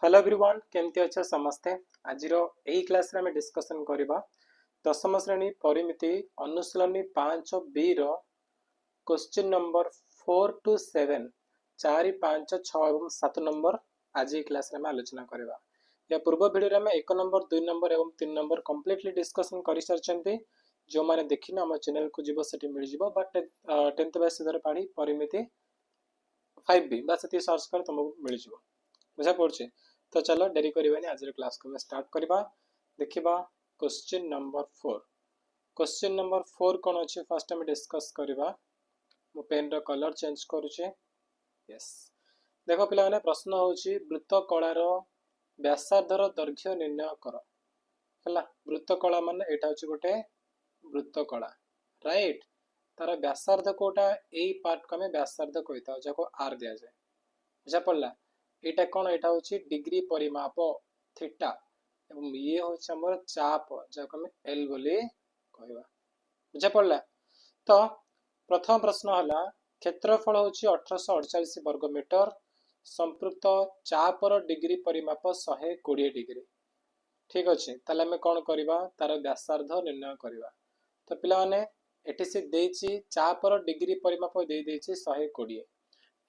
Hello everyone केमती अच्छे समस्ते आज यही क्लास रे हमें डिस्कशन करबा दशम श्रेणी परिमिति अनुशीलनी 5B रो क्वेश्चन नंबर 4 टू 7 4 5 6 और 7 नंबर आज ही क्लास रे हमें आलोचना करबा। या पूर्व वीडियो रे हमें 1 नंबर 2 नंबर एवं 3 नंबर कंप्लीटली डिस्कशन करि सरचंती। जो माने देखिना हम चैनल को जीवो सेठी मिल जीवो बट 10th बेस दर पढ़ी परिमिति 5B बस एती सर्च कर तुमको मिल जीवो बुझा पड़छे। तो चलो डेरी करबानी आज क्लास को स्टार्ट करबा। देखिबा क्वेश्चन नंबर 4। क्वेश्चन नंबर 4 कोन अछि फर्स्ट हम डिस्कस करबा। मो पेन रो कलर चेंज करूचे। यस देखो पिला माने प्रश्न होछि वृत्त कलार व्यासार्धर दैर्घ्य निर्णय कर। हला वृत्त कला माने एटा होछि गोटे वृत्त कला राइट। तार व्यासार्ध कोटा एई पार्ट को हमें व्यासार्ध कहिता जाको आर दिया जाय बुझा पड़ला। एटा कोन एटा होछि डिग्री परिमाप थीटा एवं ये होछि हमर चाप जाको हम एल बोली कहबा बुझा पड़ला। तो प्रथम प्रश्न हला क्षेत्रफल होछि 1848 वर्ग मीटर संपृक्त चापर डिग्री परिमाप 120 डिग्री ठीक अछि। ताले हम कोन करबा तार व्यासार्ध निर्णय करबा। तो पिला माने एठी से देछि चापर डिग्री परिमाप दे देछि 120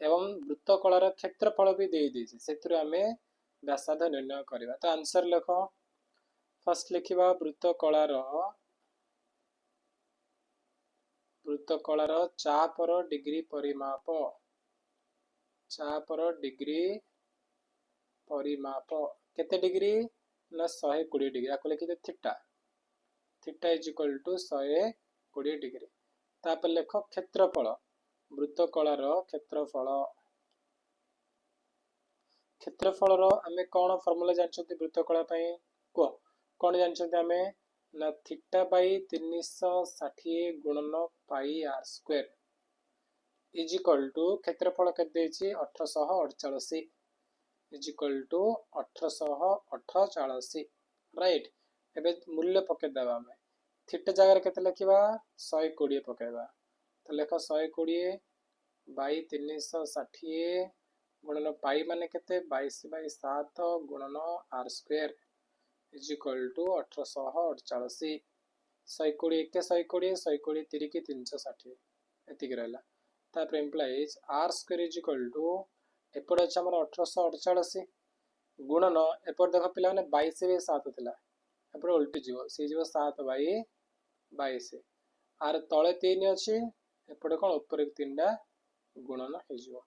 एवं वृत्त कलार क्षेत्रफल भी दे देछि सेतुरे हमें व्यासार्ध निर्णय करबा। तो आंसर लिख फर्स्ट लिखिबा वृत्त कलार चापर डिग्री परिमाप केते डिग्री ना 120 डिग्री आको लिखि दे theta is equal to 120 degree. तापर लिख क्षेत्रफल वृत्त कलार क्षेत्रफल आमे कौन फॉर्मूला जानछथि वृत्त कला पई को कौन जानछथि आमे ना थीटा बाई 360 गुणन pi r square is equal to क्षेत्रफल के देछि 1848 इज इक्वल टू 1848 राइट। एबे मूल्य पके देबा हमें थीटा जगह केते लिखिबा 120 पकेबा। तो लेख 120 बाई 360 गुणन पाई माने केते 22/7 गुणन r square is equal to 1848 120 के 120 120 3 की 360 एतिक रहला। तापर implies r square is equal to एपड अछि हमर 1848 गुणन एपड देख पिला माने 22/7 थिला एपड उल्टी जीवो सी जीवो 7/22 आर तळे 3 अछि एपड कोन ऊपर 3 टा गुणन हे जीवो।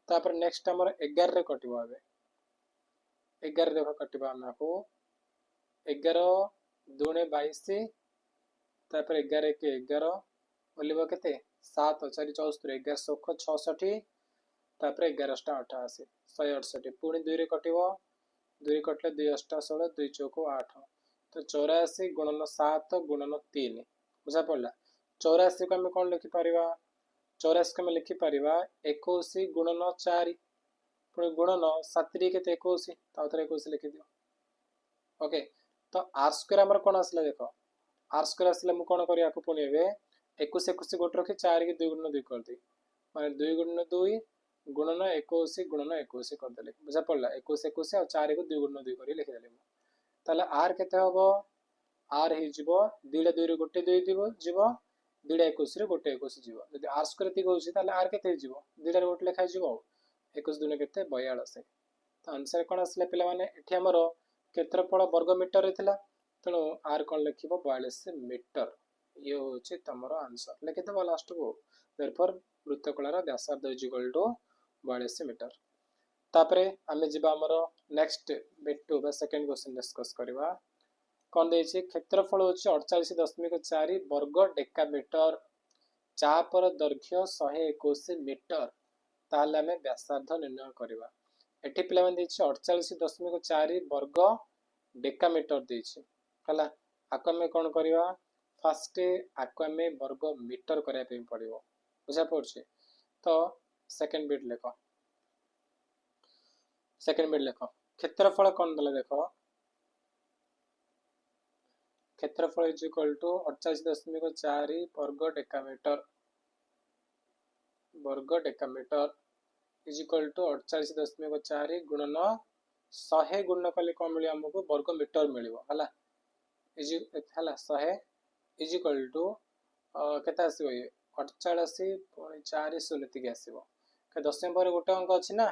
तापर नेक्स्ट हमर 11 रे कटिबो आबे 11 देखो कटिबा हमको 11 2 22 तापर 11 के 11 बोलिबो केते 7 4 74 11 66 तापर 11 88 168 पुणी 2 रे कटिबो 2 कटले 2 8 16 2 चौको 8 तो 84 गुणन 7 गुणन 3 बुझा पड़ला। 84 को हम कोन लिखि परिबा 84 को हम लिखि परिबा 21 गुणन 4 पुणी गुणन 7 के 21 ताउ थरे 21 लिखि दियो ओके। तो आर स्क्वायर हमर कोन आसला देखो आर स्क्वायर आसले मु कोन करिया को पुणी एबे 21 21 गोट रखि 4 के 2 गुणन 2 कर दे माने 2 गुणन 2 गुणन 21 गुणन 21 कर देले बुझा पड़ला 21 21 और 4 को 2 गुणन 2 करी लिखि देले ताले आर केते हबो आर हे जिवो 2 रे 2 रे गोटे 2 दिबो जिवो 2 रे 21 रे गोटे 21 जिवो जदि आर स्क्वायर ती होछि ताले आर केते जिवो 2 रे गोटे लिखा जिवो 21 दुने केते 42। तो आंसर कोन आसले पिला माने एठी हमरो क्षेत्रफल वर्ग मीटर रे थिला तेणु आर कोन लिखिबो 42 मीटर ये होछि तमरो आंसर लिखि दबो लास्ट को देयरफॉर वृत्त कलार व्यासार्ध इज इक्वल टू 42 मीटर। तापरे आमे जिबा हमरो नेक्स्ट बिट टू बा सेकंड क्वेश्चन डिस्कस करबा कोन देछि क्षेत्रफल होछि 48.4 वर्ग डेकामीटर चापर दैर्घ्य 121 मीटर ताले हमें व्यासार्ध निर्णय करबा। एठी पिला मन देछि 48.4 वर्ग डेकामीटर देछि हला आको हमें कोन करबा फर्स्ट आको हमें वर्ग मीटर करया पे पड़िबो बुझा पड़छे। तो सेकंड बिट लेखो क्षेत्रफल कोन दला देखो क्षेत्रफल इज इक्वल टू 48.4 वर्ग डेकामीटर इज इक्वल टू 48.4 गुणन 100 गुण कले कौन मिले हमको वर्ग मीटर मिलियो हला इजी हला 100 इज इक्वल टू केते आसीबो ये 48 पुणी 4 शून्य तिके आसीबो के दशम पर गोटे अंक अछि ना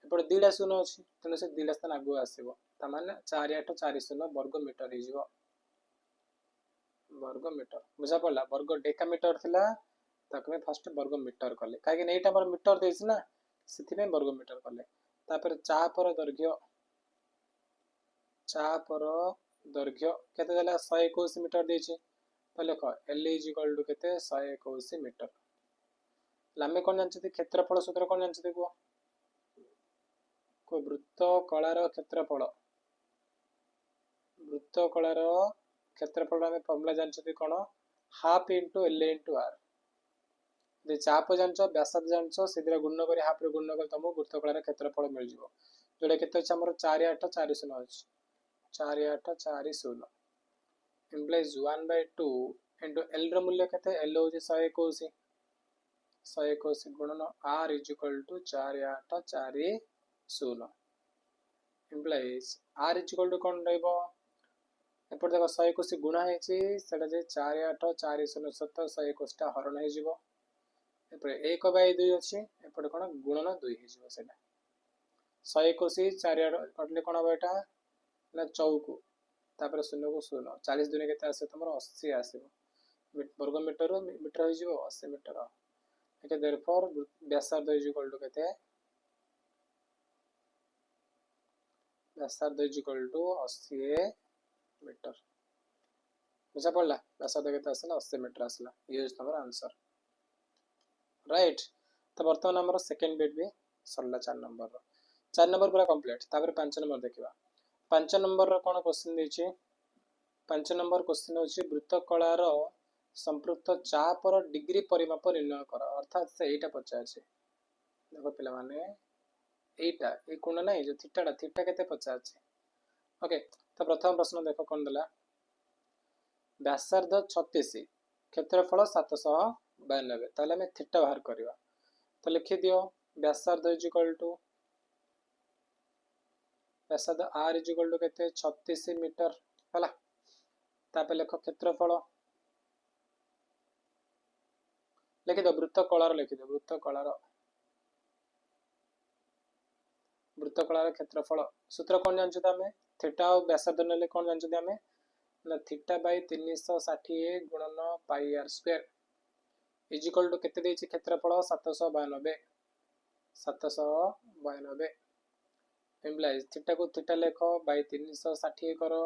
एपटे दुईटा शून्य अछि तने से दुईटा स्थान आगु आसीबो त माने 4 8 4 शून्य वर्ग मीटर हिजिबो वर्ग मीटर बुझा पड़ला वर्ग डेकामीटर थिला ताकमे फर्स्ट वर्ग मीटर कले काहे कि एटा हमर मीटर देछि ना सिथि में वर्ग मीटर कले तापर चापर दैर्घ्य केते देला 121 मीटर देछि तो लेख एल इज इक्वल टू केते 121 मीटर लामे कोन जानछथि क्षेत्रफल सूत्र कोन जानछथि को वृत्त कलार क्षेत्रफल आमे फॉर्मूला जानछथि कोन half into L into r जे चाप जानछो व्यासार्ध जानछो सेदिरा गुणन करी हाफ रे गुणन करी तमो वृत्त कलार क्षेत्रफल मिल जिवो जोडे केते अछि हमर 4 8 4 0 अछि 4 8 4 0 implies 1/2 into L ର मूल्य केते L होची 121 गुणन R is equal to 4 8 4 0 implies R is equal to कोन रहइबो एपर देखो 121 गुणा हेची सेटा जे 4 8 4 0 7 121 टा हरण हे जिवो एपर 1/2 अछि एपर कोन गुणन 2 हे जिवो सेटा 121 4 8 कटले कोन होबो एटा ना चौकु तापर 0 को 0 40 दुने केते आसे तमर 80 आसीबो वर्ग मीटर मीटर हो जिवो 80 मीटर एके देयरफॉर व्यासार्ध इज इक्वल टू केते व्यासार्ध इज इक्वल टू 80 मीटर बुझा पड़ला व्यासार्ध केते आसला 80 मीटर आसला ये इज तमर आंसर राइट तो वर्तमान हमर सेकंड बिट भी सरला 4 नंबर पूरा कंप्लीट तापर 5 नंबर देखिबा 5 नंबर रो कोन क्वेश्चन देछि 5 नंबर क्वेश्चन होछि वृत्त कलार संपृक्त चाप और डिग्री परिमाप निर्णय कर अर्थात से एटा पचाछे देखो पिला माने एटा ए कोन नै जो थीटा केते पचाछे ओके तो प्रथम प्रश्न देखो कोन देला व्यासार्ध 36 क्षेत्रफल 792 ताले में थीटा बाहर करबा तो लिखि दियो व्यासार्ध इज इक्वल टू व्यासार्ध r इज इक्वल टू केते 36 मीटर हला तापर लेख क्षेत्रफल लिखि दो वृत्त कलार लिखि दो वृत्त कलार क्षेत्रफल सूत्र कोन जानछु तमे थीटा और व्यासार्ध नेले कोन जानछु तमे ना थीटा बाय 360 गुणन pi r square is equal to केते देछि क्षेत्रफल 792 इम्प्लाइज थीटा को थीटा लेख बाय 360 करो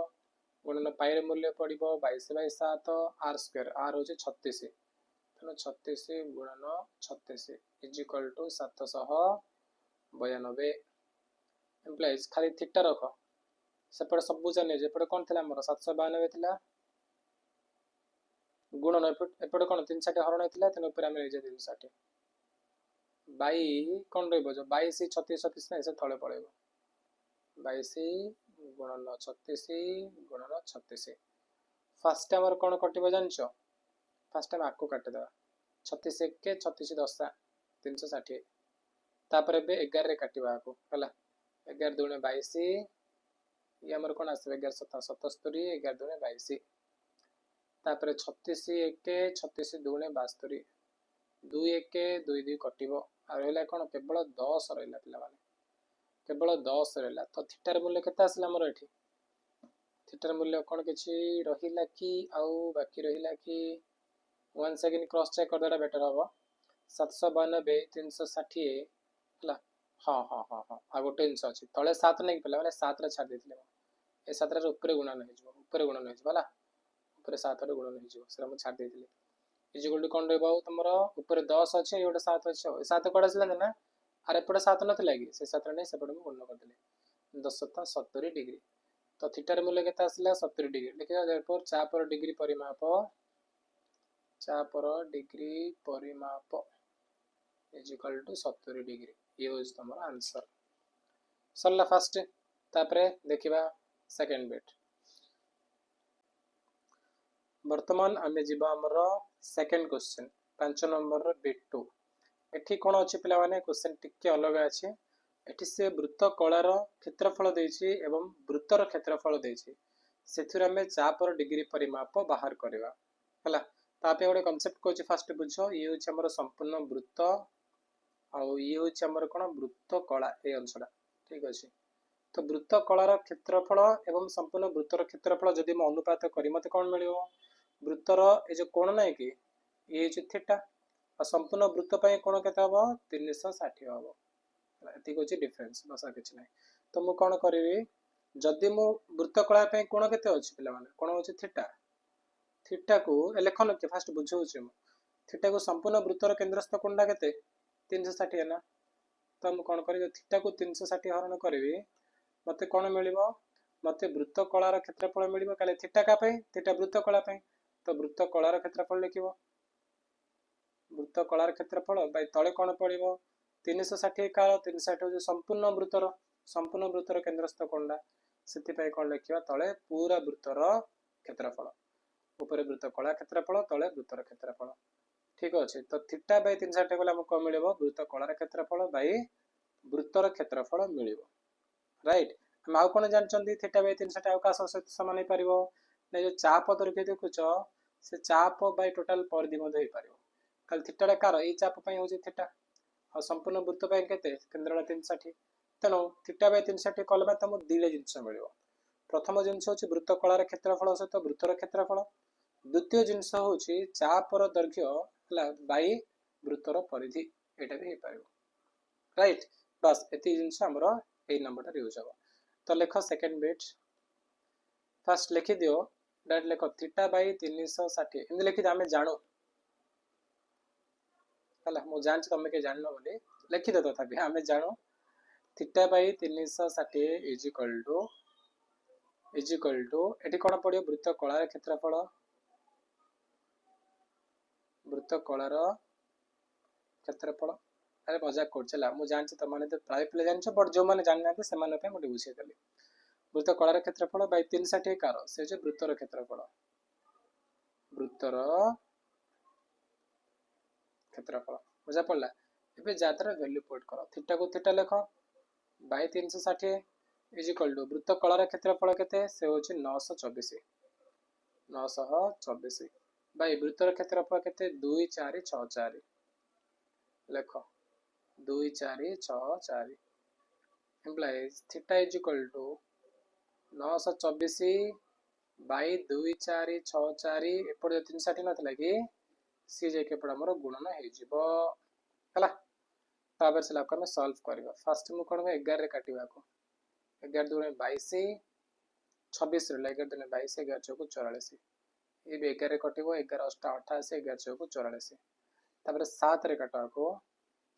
गुणन पाई रे मूल्य पड़िबो 22/7 r स्क्वायर r होचे 36 तनो 36 गुणन 36 इज इक्वल टू 792 इम्प्लाइज खाली थीटा रख सेपड़ सब जाने जे पड़ कोन थिला हमर 792 थिला गुणन एपड़ कोन 360 हरण थिला तनो ऊपर हम जे 360 बाई कोन रहइबो जो 22 36 36 नै से थळे पळेबो 22 गुणन 36 गुणन 36 फर्स्ट टाइम कोन कटिबो जानछो फर्स्ट टाइम आको काट देबा 36 1 के 36 10 360 तापर बे 11 रे काटिबा आको हला 11 दुने 22 ये हमर कोन आसे 11 7 77 11 दुने 22 तापर 36 1 के 36 दुने 72 2 1 के 2 2 कटिबो आ रहला कोन केवल 10 रहला पिला माने केवल 10 रहला तो थीटार मूल्य केते आसला हमर एठी थीटार मूल्य कोन किछि रहिला कि आउ बाकी रहिला कि वन सेकंड क्रॉस चेक कर देटा बेटर होबो 792 360 हला हां हां हां हां आ गोटे इंच अछि तळे 7 नै पिला माने 7 रे छाड देथिले ए 7 रे ऊपर गुणा नै हिजबो ऊपर गुणा नै हिजबो हला ऊपर 7 रे गुणा नै हिजबो सेरा म छाड देथिले इज इक्वल टू कोन रहबो तमरो ऊपर 10 अछि एटा 7 अछि 7 कोड आसला ना अरे एपटे 7 नथिला कि से 7 रे नै सेपटे म गुणन कर देले 10 7 70 डिग्री तो थीटार मूल्य केते आसला 70 डिग्री लिखियो देयरफॉर चापर डिग्री परिमाप इज इक्वल टू 70 डिग्री ये होज तमरा आंसर सरला फर्स्ट तापरे देखिबा सेकंड बिट वर्तमान आमे जिबा हमर सेकंड क्वेश्चन 5 नंबर रो बिट 2 एठी कोन अछि पिला माने क्वेश्चन टिके अलग अछि ଏଠି ସେ ବୃତ୍ତ କଳାର କ୍ଷେତ୍ରଫଳ ଦେଇଛି ଏବଂ ବୃତ୍ତର କ୍ଷେତ୍ରଫଳ ଦେଇଛି। ସେଥିରୁ ଆମେ ଚାପର ଡିଗ୍ରୀ ପରିମାପ ବାହାର କରିବା ହେଲା। ତା ପାଇଁ ଗୋଟେ କନସେପ୍ଟ କହୁଛି ଫାଷ୍ଟ ବୁଝ। ଇଏ ହେଉଛି ଆମର ସମ୍ପୂର୍ଣ୍ଣ ବୃତ୍ତ ଆଉ ଇଏ ହେଉଛି ଆମର କ'ଣ ବୃତ୍ତ କଳା ଏଇ ଅଂଶଟା ଠିକ ଅଛି। ତ ବୃତ୍ତ କଳାର କ୍ଷେତ୍ରଫଳ ଏବଂ ସମ୍ପୂର୍ଣ୍ଣ ବୃତ୍ତର କ୍ଷେତ୍ରଫଳ ଯଦି ମୁଁ ଅନୁପାତ କରି ମତେ କ'ଣ ମିଳିବ? ବୃତ୍ତର ଏ ଯୋଉ କୋଣ ନାହିଁ କି ଇଏ ହେଉଛି ଥିଟା ଆଉ ସମ୍ପୂର୍ଣ୍ଣ ବୃତ୍ତ ପାଇଁ କୋଣ କେତେ ହବ? 360 ହବ। ଏତିକି ହେଉଛି ଡିଫରେନ୍ସ, ବସ କିଛି ନାହିଁ। ତ ମୁଁ କ'ଣ କରିବି? ଯଦି ମୁଁ ବୃତ୍ତ କଳା ପାଇଁ କୋଣ କେତେ ଅଛି ପିଲାମାନେ? କୋଣ ହେଉଛି ଥିଟା। ଥିଟାକୁ ଲେଖ ନକି ଫାଷ୍ଟ ବୁଝଉଛି ମୁଁ। ଥିଟାକୁ ସମ୍ପୂର୍ଣ୍ଣ ବୃତ୍ତର କେନ୍ଦ୍ରସ୍ଥ କୋଣଟା କେତେ? 360 ନା। ତ ମୁଁ କ'ଣ କରିବି? ଥିଟାକୁ 360 ହରଣ କରିବି, ମତେ କ'ଣ ମିଳିବ? ମତେ ବୃତ୍ତ କଳାର କ୍ଷେତ୍ରଫଳ ମିଳିବ। କାଳେ ଥିଟା କା ପାଇଁ? ଥିଟା ବୃତ୍ତ କଳା ପାଇଁ। ତ ବୃତ୍ତ କଳାର କ୍ଷେତ୍ରଫଳ ଲେଖିବ। ବୃତ୍ତ କଳାର କ୍ଷେତ୍ରଫଳ ବାଇ ତଳେ କ'ଣ ପଡ଼ିବ? 360 କାଳ 360 ହେଉଛି ସମ୍ପୂର୍ଣ୍ଣ ବୃତ୍ତର କେନ୍ଦ୍ରସ୍ଥ କୋଣଟା। ସେଥିପାଇଁ କ'ଣ ଲେଖିବା? ତଳେ ପୁରା ବୃତ୍ତର କ୍ଷେତ୍ରଫଳ, ଉପରେ ବୃତ୍ତ କଳା କ୍ଷେତ୍ରଫଳ, ତଳେ ବୃତ୍ତର କ୍ଷେତ୍ରଫଳ। ଠିକ ଅଛି। ତ ଥିଟା ବାଇ 360 ଗଲେ ଆମକୁ କ'ଣ ମିଳିବ? ବୃତ୍ତ କଳାର କ୍ଷେତ୍ରଫଳ ବାଇ ବୃତ୍ତର କ୍ଷେତ୍ରଫଳ ମିଳିବ। ରାଇଟ୍। ଆମେ ଆଉ କ'ଣ ଜାଣିଛନ୍ତି? ଥିଟା ବାଇ 360 ଆଉ କାହା ସହିତ ସମାନ ହେଇପାରିବ? ନା ଯୋଉ ଚାପ ଦୈର୍ଘ୍ୟ ଦେଖୁଛ ସେ ଚାପ ବାଇ ଟୋଟାଲ ପରିଧି ମଧ୍ୟ ହେଇପାରିବ। ଖାଲି ଥିଟାଟା କାର? ଏଇ ଚାପ ପାଇଁ ହେଉଛି ଥିଟା ଆଉ ସମ୍ପୂର୍ଣ୍ଣ ବୃତ୍ତ ପାଇଁ କେତେ? କେନ୍ଦ୍ରଟା 360। ତେଣୁ ଥିଟା ବାଇ 360 କଲେ ମାନେ ତମକୁ ଦୁଇଟା ଜିନିଷ ମିଳିବ। ପ୍ରଥମ ଜିନିଷ ହେଉଛି ବୃତ୍ତ କଳାର କ୍ଷେତ୍ରଫଳ ସହିତ ବୃତ୍ତର କ୍ଷେତ୍ରଫଳ। ଦ୍ୱିତୀୟ ଜିନିଷ ହେଉଛି ଚାପର ଦୈର୍ଘ୍ୟ ହେଲା ବାଇ ବୃତ୍ତର ପରିଧି, ଏଇଟା ବି ହେଇପାରିବ। ରାଇଟ୍। ବାସ୍ ଏତିକି ଜିନିଷ ଆମର ଏଇ ନମ୍ବରଟା ୟୁଜ୍ ହେବ। ତ ଲେଖ ସେକେଣ୍ଡ ବିଟ୍। ଫାଷ୍ଟ ଲେଖିଦିଅ, ଡାଇରେକ୍ଟ ଲେଖ ଥିଟା ବାଇ 360 ଏମିତି ଲେଖିଦିଅ। ଆମେ ଜାଣୁ ହେଲା, ମୁଁ ଜାଣିଛି ତମେ କେହି ଜାଣିନ ବୋଲି ଲେଖିଦିଅ। ତଥାପି ଆମେ ଜାଣୁ theta Bai 360 is equal to ଏଠି କ'ଣ ପଡ଼ିବ? ବୃତ୍ତ କଳାର କ୍ଷେତ୍ରଫଳ, ବୃତ୍ତ କଳାର କ୍ଷେତ୍ରଫଳ। ଆରେ ମଜାକ କରୁଛି ହେଲା, ମୁଁ ଜାଣିଛି ତମମାନେ ତ ପ୍ରାୟ ପିଲା ଜାଣିଛ, ବଟ୍ ଯେଉଁମାନେ ଜାଣିନାହାନ୍ତି ସେମାନଙ୍କ ପାଇଁ ମୁଁ ଟିକେ ବୁଝେଇଦେଲି। ବୃତ୍ତ କଳାର କ୍ଷେତ୍ରଫଳ ବାଇ 360 କାର ସେ ହେଉଛି ବୃତ୍ତର କ୍ଷେତ୍ରଫଳ, ବୃତ୍ତର କ୍ଷେତ୍ରଫଳ। ବୁଝା ପଡ଼ିଲା? ଏବେ ଯାତ୍ରା ଭ୍ୟାଲ୍ୟୁ ପୁଟ୍ କର। ଥିଟାକୁ ଥିଟା ଲେଖ ବାଇ 360 ଇଜ ଇକ୍ୱାଲ୍ ଟୁ ବୃତ୍ତ କଳାର କ୍ଷେତ୍ରଫଳ କେତେ? ସେ ହେଉଛି 924 ବାଇ ବୃତ୍ତର କ୍ଷେତ୍ରଫଳ କେତେ? 2464 ଲେଖ 2464 implies theta is equal to 924 by 2464 एपटे 360 नथिला कि सी जे के पड़ हमर गुणन हे जिवो हला। तापर से लाको में सॉल्व करबा। फर्स्ट मु कोन 11 रे काटिबा को 11 दुने 22 26 रे 11 दुने 22 11 चौको 44 ये भी 11 रे कटिबो 11 8 88 11 चौको 44 तापर 7 रे काटवा को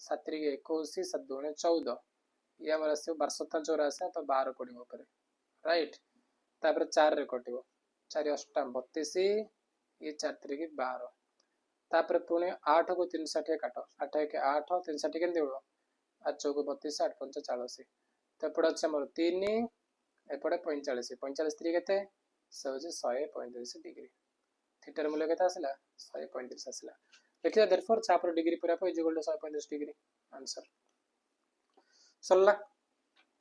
7 रे 21 7 दुने 14 ये हमर से 1284 तो 12 पडिबो ऊपर राइट। तापर 4 रे कटिबो 4 8 32 ये 4 3 12 तापर पुणे 8 को 360 काट 8 1 8 360 केन देबो 8 चौको 32 8 5 40 तो एपटे अछि हमर 3 एपटे 45 45 3 केते से होजे 135 डिग्री थीटा मूल्य केते आसला 135 आसला। देखिए देयरफॉर चापर डिग्री पूरा को is equal to 135 degree answer सरला।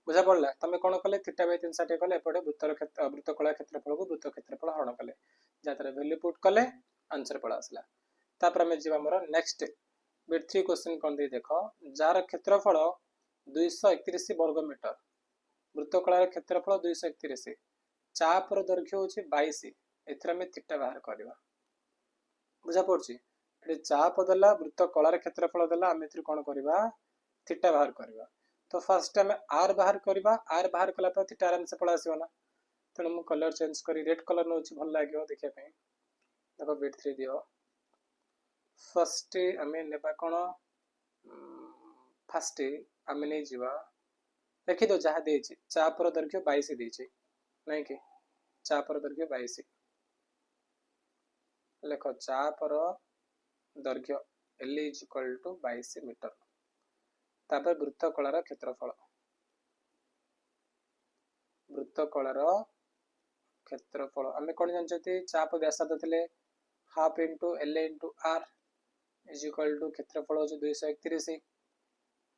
बुझा पड़ला? तमे कोन कले थीटा बाय 360 कले एपटे वृत्तर क्षेत्र वृत्त कला क्षेत्रफल को वृत्त क्षेत्रफल हरण कले जातरे वैल्यू पुट कले आंसर पड़ा आसला। तापर हम जीवा हमर नेक्स्ट बिट 3 क्वेश्चन कोन दे देखो जार क्षेत्रफल 231 वर्ग मीटर वृत्त कला क्षेत्रफल 231 चापर दैर्घ्य होची 22 एथरा में थीटा बाहर करबा। बुझा पड़छि? एठी चाप देला वृत्त कला क्षेत्रफल देला हम एथि कोन करबा थीटा बाहर करबा। तो फर्स्ट टाइम आर बाहर करबा आर बाहर कला पर थीटा आराम से पड़ा आसीबो ना तेणु मु कलर चेंज करी रेड कलर नोची भल लागियो देखिया पे देखो बिट 3 दियो। फर्स्ट आमे नेबा कोन फर्स्ट आमे नै जीवा देखि दो जहा देछि चापर दैर्घ्य 22 देछि नै कि चापर दैर्घ्य 22 लेखो चापर दैर्घ्य L is equal to 22 metre तापर वृत्त कलार क्षेत्रफल वृत्त कलार क्षेत्रफल आमे कोन जानछथि चाप व्यासार्ध थिले half into L into R is equal to क्षेत्रफल हो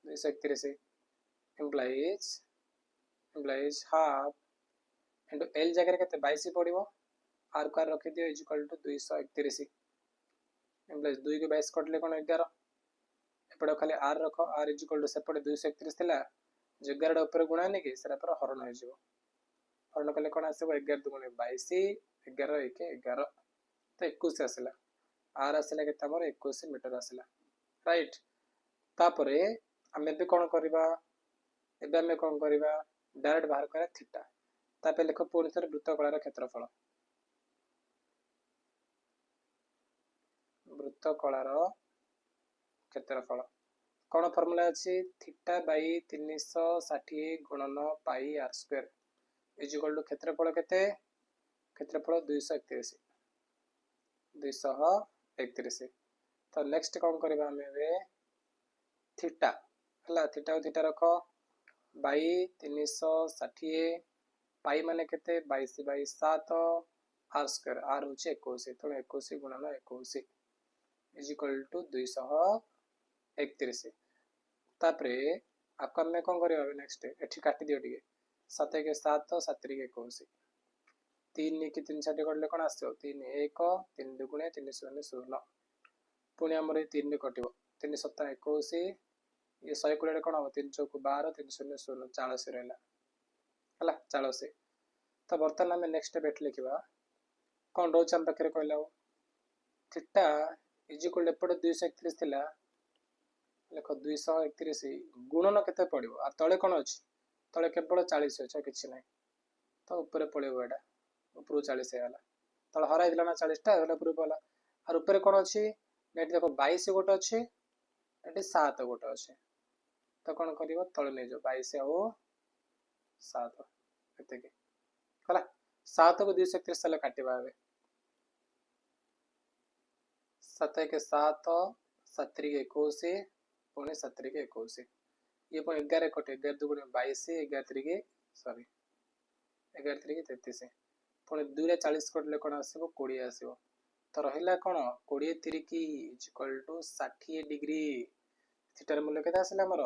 231 implies half into L जगह केते 22 पड़िबो r को रखि दियो इज इक्वल टू 231 implies 2 को 22 कटले कोन 11 एपडो खाली r रखो r इज इक्वल टू सेपडे 231 थिला 11 ऊपर गुणा ने कि सेरा पर हरण हो जिवो हरण कले कोन आसीबो 11 दुगुणे 22 11 1 11 तो 21 आसिला r आसिला केते हमर 21 मीटर आसिला राइट तापरे हमें भी कोन करबा एबे हमें कोन करबा डायरेक्ट बाहर करा थीटा तापे लिखो पूर्ण थर वृत्तकलार क्षेत्रफल कौन फॉर्मूला अछि थीटा बाई 360 गुणन pi r square is equal to क्षेत्रफल केते क्षेत्रफल 231 तो नेक्स्ट कौन करबा हमें थीटा हला थीटा को थीटा रखो बाई 360 पाई माने केते 22 बाई 7 आर स्क्वायर आर होचे 21 तो 21 गुणन 21 इज इक्वल टू 231 तापरे आपको हमें कौन करबा नेक्स्ट एठी काटी दियो टिके 7 के 7 7 के 21 3 की 3 60 करले कोन आसो 3 1 3 दुगुणे 3 0 0 पुणी हमर 3 कटिबो 3 7 21 ये 120 रे कोन हो 3 चौक 12 3 0 0 40 रहला हला 40 तो बर्तन हमें नेक्स्ट स्टेप एट लिखिबा कोन रोच हम पाखरे कहला थीटा इज इक्वल टू एपड 231 थिला लेखो 231 गुणन केते पड़िबो आ तळे कोन अछि तळे केवल 40 अछि किछि नै तो ऊपर पड़िबो एडा ऊपर 40 हेला तळे हराइ दिला ना 40 टा एला ऊपर पला और ऊपर कोन अछि नेट देखो 22 गोटे अछि एटी 7 गोटे अछि तो कोन करिवो तळे नै जो 22 आओ 7 एते के हला 7 को 231 से काटिबा हबे 7 के 7 7 के 21 पुणे 7 के 21 ये पुणे 11 कटे 11 दुगुणे 22 11 के सॉरी 11 के 33 पुणे 2 रे 40 कटले कोन आसीबो 20 आसीबो तो रहिला कोन 20 3 की is equal to 60 degree theta मूल्य केता आसिला हमर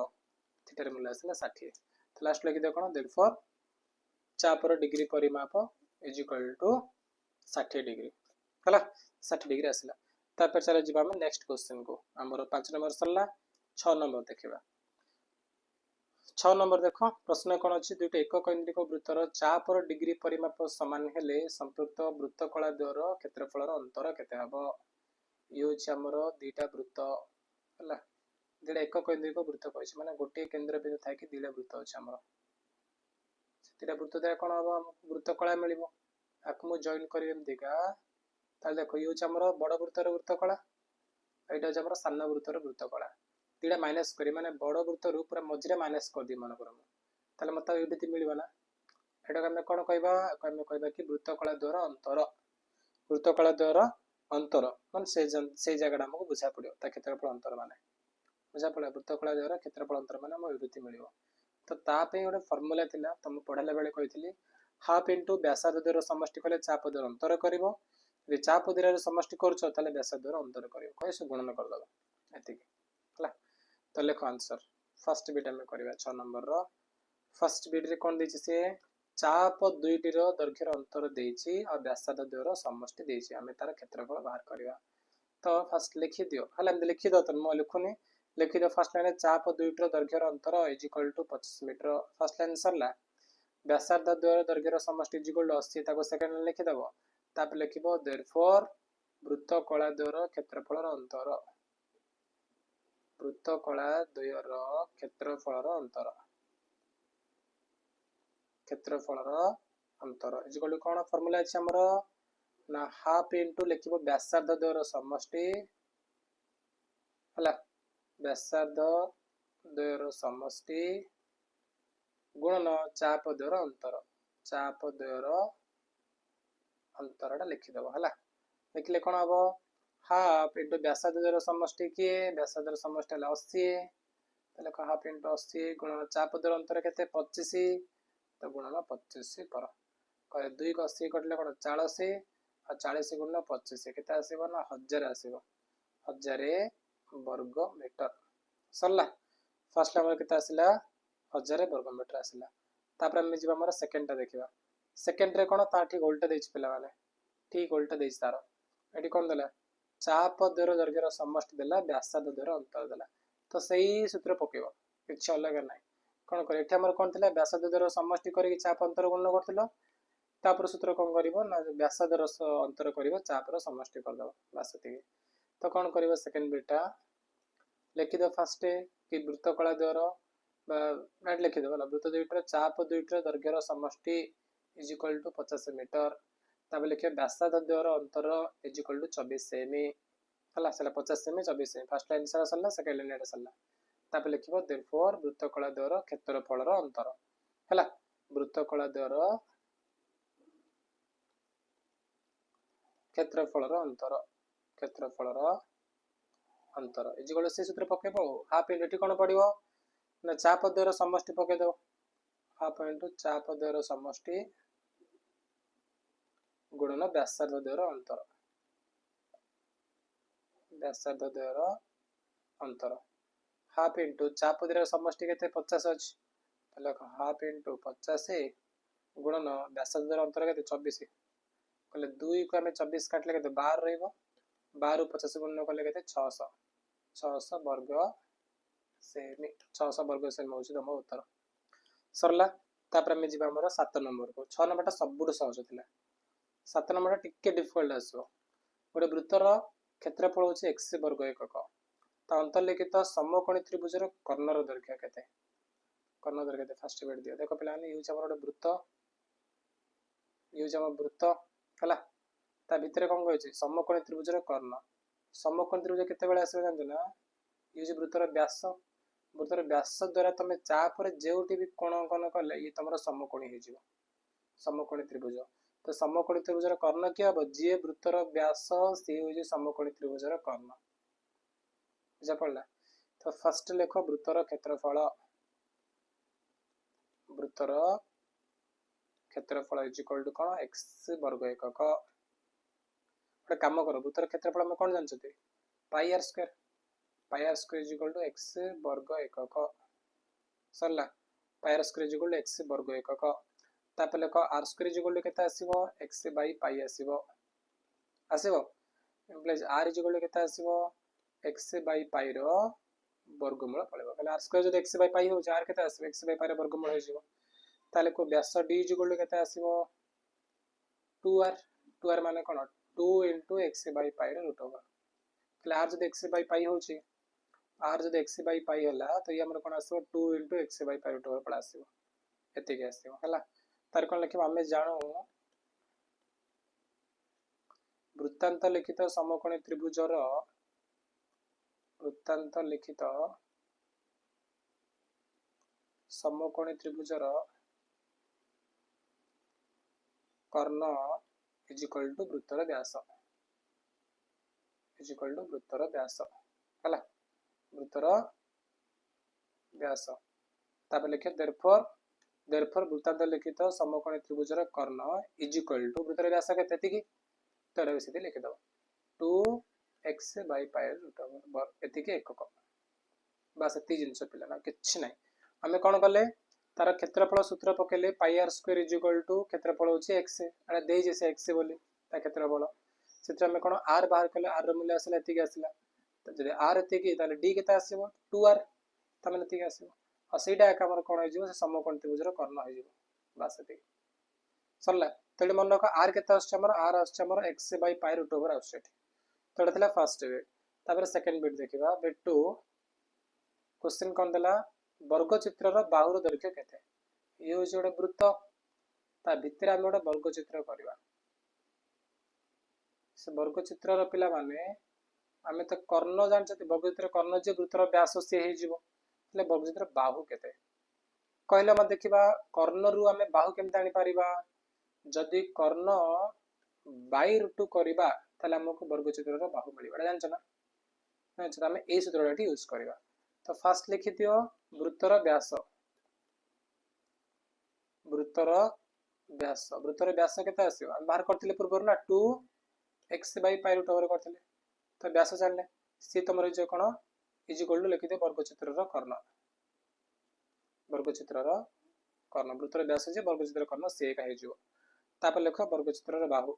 थीटा मूल्य आसिला 60 तो लास्ट लगी दे कोन देयरफॉर चापर डिग्री परिमाप इज इक्वल टू 60 डिग्री हला 60 डिग्री आसिला तापर चले जिबा हम नेक्स्ट क्वेश्चन को हमर 5 नंबर सरला 6 नंबर देखिबा 6 नंबर देखो प्रश्न कोन अछि दुटे एक केंद्रिक वृत्तर चापर डिग्री परिमाप समान हेले संपृक्त वृत्तकला द्वार क्षेत्रफल अंतर केते हबो यो छ हमर दुटा वृत्त हला जेडा एक केंद्रिक वृत्त कहछि माने गोटे केंद्र बिंदु थाय कि दुटा वृत्त अछि हमर सेतिरा वृत्त द्वारा कोन हबो वृत्तकला मिलिबो आकु मु जॉइन करियम दिगा ताले देखो यो छ हमर बड़ वृत्तर वृत्तकला एटा छ हमर सान्न वृत्तर वृत्तकला तीडा माइनस करी माने बड़ वृत्तर पूरा मझरे माइनस कर दी मन करम ताले मत एबिति मिलिबा ना एटा हम कोन कहबा कि वृत्तकला द्वारा अंतर मन से जगह हमको बुझा पड़ियो ता क्षेत्रफल अंतर माने बुझा पड़ा वृत्तकला द्वारा क्षेत्रफल अंतर माने हम एबिति मिलिबो तो ता पे ओडे फार्मूला थिला तुम पढाले बेले कहितली हाफ इनटू व्यासार्ध द्वारा समष्टि कले चाप द्वारा अंतर करिवो जे चाप द्वारा समष्टि करछो ताले व्यासार्ध द्वारा अंतर करिवो कहि से गुणन कर दबा एतिकी हला तो लेखो आंसर फर्स्ट बिट में करबा 6 नंबर रो फर्स्ट बिट रे कोन देछि से चाप दुईटी रो दैर्घ्य अंतर देछि और व्यासार्ध द्वारा समष्टि देछि हमें तार क्षेत्रफल बाहर करबा तो फर्स्ट लिखि दियो हला हम लिखि दो त म लिखुनी लिखि दो फर्स्ट लाइन चाप दुईटी रो दैर्घ्य अंतर is equal to 25 metre first line सरला व्यासार्ध द्वारा दैर्घ्य समष्टि इज इक्वल टू 80 ताको सेकंड लाइन लिखि दबो ताप लिखिबो देयरफॉर वृत्तकला द्वारा क्षेत्रफल अंतर वृत्तकला द्वयर क्षेत्रफल अंतर इज इक्वल टू कोन फार्मूला अछि हमर ना हाफ इनटू लिखिबो व्यासार्ध द्वारा समष्टि हला व्यासार्ध द्वयर समष्टि गुणन चाप द्वयर अंतरटा लिखि दबो हला लिखले कोन हबो हाफ इनटू व्यासार्ध द्वयर समष्टि के व्यासार्ध द्वयर समष्टि हला 80 तले को हाफ इनटू 80 गुणन चाप द्वयर अंतर केते 25 तो गुणन 25 कर करे 2 को 80 कटले कोन 40 और 40 गुणन 25 केते आसीबो ना 1000 आसीबो 1000 वर्ग मीटर सरला फर्स्ट नंबर केते आसीला 1000 वर्ग मीटर आसला। तापर आम जी आम सेकेंडटा देखा सेकेंड रे कौन ता ठीक उल्टा देछि पिला माने ठीक उल्टा देछि तार एटी कौन देला चाप द्वारा दर्घ्यर समष्टि देला व्यासार्ध द्वारा अंतर देला तो सही सूत्र पकेइबो किछि अलग नाही कौन कर एठी हमर कौन थिला व्यासार्ध द्वारा समष्टि करी चाप अंतर गुणन करथिलो तापर सूत्र कौन करिवो ना व्यासार्ध अंतर करिवो चापर समष्टि कर दबो बस एति तो कौन करिवो सेकेंड बिटा लिखि दो फर्स्ट कि वृत्तकला द्वारा नाट लिखि दो वृत्त दुईटर चाप दुईटर दर्घ्यर समष्टि इज इक्वल टू 50 मीटर तापर लिखे व्यासार्ध द्वारा अंतर इज इक्वल टू 24 सेमी हला सला 50 सेमी 24 सेमी फर्स्ट लाइन सारा सरला सेकंड लाइन एटा सरला तापर लिखिबो देयरफॉर वृत्तकला द्वारा क्षेत्रफल रो अंतर हला वृत्तकला द्वारा क्षेत्रफल रो अंतर इज इक्वल से सूत्र पकेबो हाफ इनटू कोन पड़िबो ना चाप द्वारा समष्टि पके दो हाफ इनटू चाप द्वारा समष्टि गुणन व्यासार्ध द्वारा अंतर हाफ इनटू चाप द्वारा समष्टि केते 50 अछि तले हाफ इनटू 50 गुणन व्यासार्ध द्वारा अंतर केते 24 कहले 2 को हमें 24 काटले केते 12 रहइबो 12 50 गुणन कले केते 600 वर्ग सेमी 600 वर्ग सेमी होछि तम उत्तर सरला तापर हमें जिबा हमर 7 नंबर को 6 नंबर टा सबुड सहज थिला 7 नंबर टा टिके डिफिकल्ट आसो गोटे वृत्तर क्षेत्रफल होछि x वर्ग एकक ता अंतर्लिखित समकोणी त्रिभुजर कर्णर दैर्घ्य केते कर्ण दर केते फर्स्ट बेट दियो देखो पिला यूज हमर गोटे वृत्त हला ता भितरे कोन कहै छै समकोणी त्रिभुजर कर्ण समकोणी त्रिभुज केते बेले आसे जानतो ना यूज वृत्तर व्यास द्वारा तमे चाप रे जेउटी भी कोण कोन कले ये तमरो समकोणी हे जिवो समकोणी त्रिभुज तो समकोणी त्रिभुजर कर्ण के हबो जे वृत्तर व्यास से होजे समकोणी त्रिभुजर कर्ण बुझा पड़ला तो फर्स्ट लेखो वृत्तर क्षेत्रफल इज इक्वल टू कोन x वर्ग एकक गोटे काम करो वृत्तर क्षेत्रफल हम कोन जानछते pi r square is equal to x वर्ग एकक सरला pi r square is equal to x वर्ग एकक तापर लेख r square is equal to केते आसीबो x बाई पाई आसीबो implies r is equal to केते आसीबो x बाई पाई रो वर्गमूल पळेबो कहले आर स्क्वायर जदि x बाई पाई हो r केते आसीबो x बाई पाई रो वर्गमूल हो जिवो ताले को व्यास d इज इक्वल टू केते आसीबो 2r माने कोन 2 into x बाई पाई रो रूट ओवर कहले r जदि x बाई पाई होची r जदि x बाई पाई होला तो ये हमर कोन आसीबो 2 into x by pi root over पळ आसीबो एते के आसीबो हला तार कोन लिखिबो हमें जानो वृत्तांत लिखित समकोणी त्रिभुजर कर्ण इज इक्वल टू वृत्तर व्यास हला वृत्तर व्यास तापर लिखे देयरफॉर वृत्तांत लिखित समकोणी त्रिभुजर कर्ण इज इक्वल टू वृत्तर व्यास केते एतिकी तोरे बेसी लिखि दो 2x by pi root over एतिकी एकक बस एति जिंस पिला ना किछ नै हमें कोन करले तार क्षेत्रफल सूत्र पकेले pi r square is equal to क्षेत्रफल होची x अरे देई जे से x बोली ता क्षेत्रफल सेत्र हमें कोन r बाहर करले r रो मूल्य आसला एतिकी आसला त जदि r एतिकी ताले d केता आसीबो 2r त माने एतिकी आसीबो आ सेटा एक हमर कोन हो जिवो से समकोण त्रिभुजर कर्ण हो जिवो बस एतिकी सरला तळे मन रखो r केता आछे हमर x by pi root over आछे तळे थला फर्स्ट बिट तापर सेकंड बिट देखिबा बिट 2 क्वेश्चन कोन देला वर्ग चित्रर बाहुर दैर्घ्य केते ये होचे गोटे वृत्त ता भितर हम गोटे वर्ग चित्र करबा से वर्ग चित्रर पिला माने हमें तो कर्ण जानछते वर्ग चित्र कर्ण जे वृत्तर व्यास से हे जिवो ले वर्ग चित्र बाहु केते कहले हम देखिबा कर्ण रु हमें बाहु केमते आनी परिबा जदि कर्ण बाई रूट करबा तले हमको वर्ग चित्रर बाहु मिलिबा जानछ ना जानछ हमें ए सूत्रटी यूज करबा तो फर्स्ट लिखि दियो वृत्तर व्यास केते आसीबो हम बाहर करथिले पूर्व ना 2x by pi root over करथिले तो व्यास जानले सी तमर जे कोन इज इक्वल टू लिखि दे वर्ग चित्रर कर्ण वर्गचित्रर कर्ण वृत्तर व्यास जे वर्गचित्र कर्ण से एक हो तापर लेख वर्गचित्रर बाहु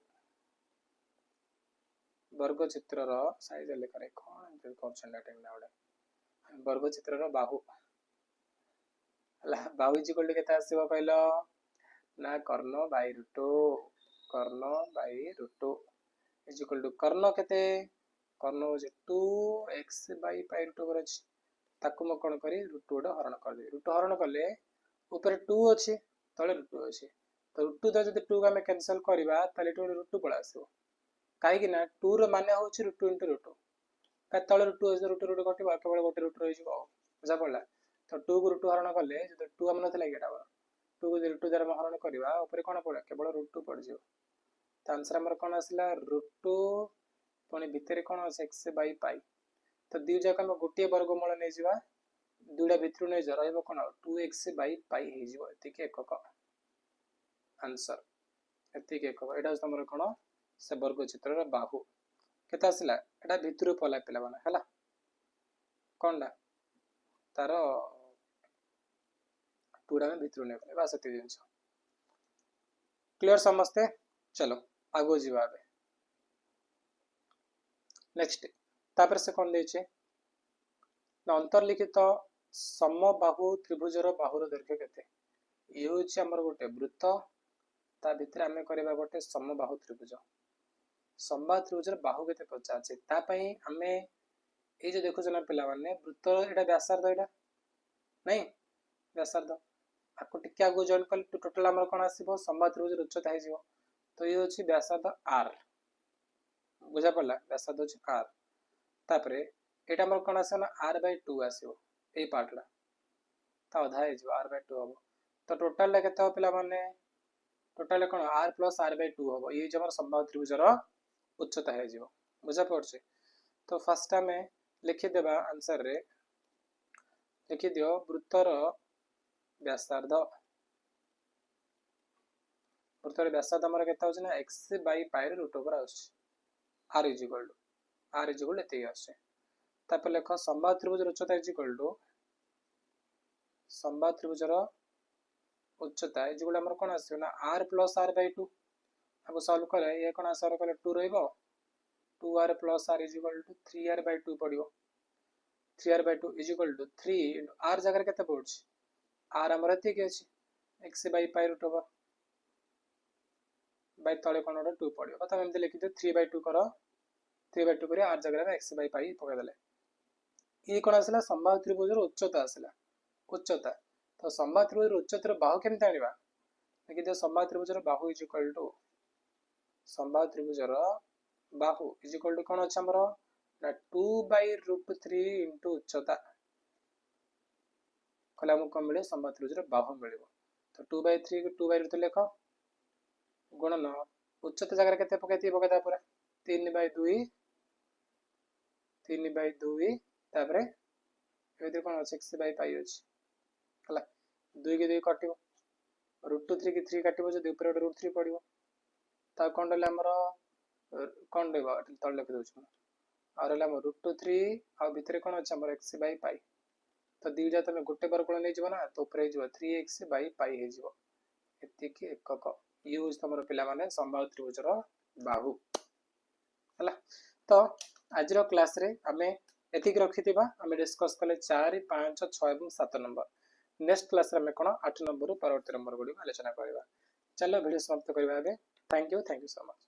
वर्गचित्रर साइज लेख रे कौन कर वर्गचित्रर बाहु बाहु इक्वल टू केते आसीबो कहलो ना कर्ण बाय रूट इक्वल टू कर्ण केते कर्ण हो 2x bye pi root over अछि ताकू म कोन करी रूट ओड हरण कर दे रूट हरण कले ऊपर 2 अछि तळे रूट 2 अछि तो रूट 2 द जदि 2 का मैं कैंसिल करबा तले रूट 2 पळा आसीबो काहे कि ना 2 रो माने होछि रूट 2 * रूट 2 का तळे रूट 2 अछि रूट कटिबा केवल गोटे रूट रहि जिवो बुझा पड़ला तो 2 को रूट हरण कले जदि 2 हम नथिला कि एटा 2 को रूट 2 द्वारा हरण करबा ऊपर कोन पड़े केवल रूट 2 पड़ जिवो तो आंसर हमर कोन आसला रूट 2 पुणी भितर कोन अछि x बाय पाई तो दी जाक हम गोटे वर्गमूल नै जिवा दुटा भितर नै ज रहइबो कोन 2x बाय पाई हे जिवो एतिके एकक आंसर एतिके एकक एटा हमर कोन से वर्गचित्रर बाहु केता आसला एटा भितर पला पिला बना हला कोनडा तारो टूडा में भितर नै बस एति जिंस क्लियर समझते चलो आगो जीवा बे नेक्स्ट तापर से कोन दैछे ना अंतर्लिखित समबाहु त्रिभुजर बाहुर दैर्घ्य केते ये होछि हमर गोटे वृत्त ता भितर आमे करबा गोटे समबाहु त्रिभुज समबाहु त्रिभुजर बाहु केते पचाछे ता पई आमे ए जे देखु जना पिला माने वृत्त एटा व्यासार्ध एटा नै व्यासार्ध आको टिके आगो जॉइन कर टोटल हमर कोन आसीबो समबाहु त्रिभुजर उच्चता हे जिवो तो ये होछि व्यासार्ध r बुझा पड़ला व्यासार्ध होछि r तापरे एटा हमर कोन आसेना r/2 आसीबो ए पार्टला ता आधा हे जिवो r/2 हबो तो टोटल ले केते हो पिला माने टोटल कोन r + r/2 हबो ये जे हमर समबाहु त्रिभुजर उच्चता हे जिवो बुझा पड़छे तो फर्स्ट में लिखि देबा आंसर रे लिखि दियो वृत्तर व्यासार्ध हमर केता होछ ना x by pi root over आछ r इक्वल एते आछे तापर लेख समबाहु त्रिभुजर उच्चता इक्वल टू समबाहु त्रिभुजर उच्चता इक्वल हमर कोन आछे ना r + r/2 अब सॉल्व करे ये कोन आंसर करे 2 रहइबो 2r + r equal to 3r/2 पडियो 3r/2 इक्वल टू 3 r जगह केते पडछ r हमर एते के अछि x by pi root over by तळे कोन 2 पडियो मतलब एमते लिखि दे 3/2 करो 3/2 करे r जगह में x बाय पाई पके देले ये कोन आसला समबाहु त्रिभुजर उच्चता आसला उच्चता तो समबाहु त्रिभुजर उच्चतार बाहु केमते आनिबा देखि दे समबाहु त्रिभुजर बाहु इक्वल टू समबाहु त्रिभुजर बाहु इक्वल टू कोन अछि हमरो ना 2/√3 * उच्चता कला हमको मिले समबाहु त्रिभुजर बाहु मिलिबो तो 2/3 को 2/√3 लेखो गुणन उच्चता जगह केते पकेती पकेता पूरा 3/2 तापरे एते कोन 6 बाय पाई अछि हला 2 के 2 काटिबो √3 के 3 काटिबो जे ऊपर √3 पडिबो ता कोन डले हमरो कोन देबो तळ लिखि दोछ और हला √3 आ भितरे कोन अछि हमर x बाय पाई तो दी जा तमे गोटे वर्गमूल नै जिवो ना तो ऊपर जिवो 3x बाय पाई हे जिवो एति के एकक यूज तमरो पिला माने समबाहु त्रिभुजर बाहु हला तो आजरो क्लास रे हमें एतिक रखितिबा हमें डिस्कस कले 4 5 6 एवं 7 नंबर नेक्स्ट क्लास रे हमें कोन 8 नंबर परवर्ती नंबर गुडी आलोचना करबा चलो वीडियो समाप्त करबा बे थैंक यू सो मच।